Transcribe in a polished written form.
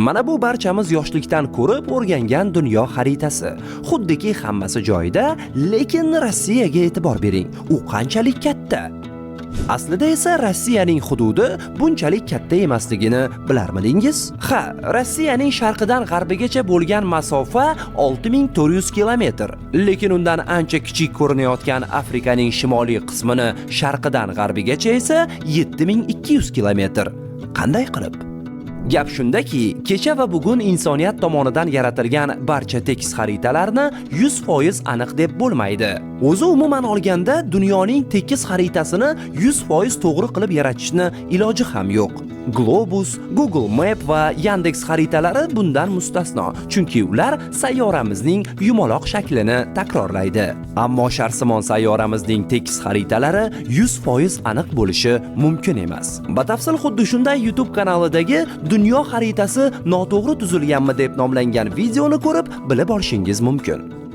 Mana bu barchamiz yoshlikdan ko'rib o'rgangan dunyo xaritasi. Xuddiki hammasi joyida, lekin Rossiyaga e'tibor bering. U qanchalik katta? Aslida esa Rossiyaning hududi bunchalik katta emasligini bilarmidingiz? Ha, Rossiyaning sharqidan g'arbigacha bo'lgan masofa 6400 kilometr. Lekin undan ancha kichik ko'rinayotgan Afrikaning shimoliy qismini sharqidan g'arbigacha esa 7200 kilometr. Qanday qilib? Gap shundaki, kecha va bugun insoniyat tomonidan yaratilgan barcha tekis xaritalarni 100% aniq deb bo'lmaydi. O'zi umuman olganda dunyoning tekis xaritasini 100% to'g'ri qilib yaratishni iloji ham yo'q. Globus, Google Map va Yandex xaritalari bundan mustasno, chunki ular sayyoramizning yumaloq shaklini takrorlaydi. Ammo Sharsimon sayyoramizning tekis xaritalari 100% aniq bo'lishi mumkin emas. Batafsil xuddi shunday YouTube kanalidagi dunyo xaritasi noto'g'ri tuzilganmi deb nomlangan videoni ko'rib bilib olishingiz mumkin.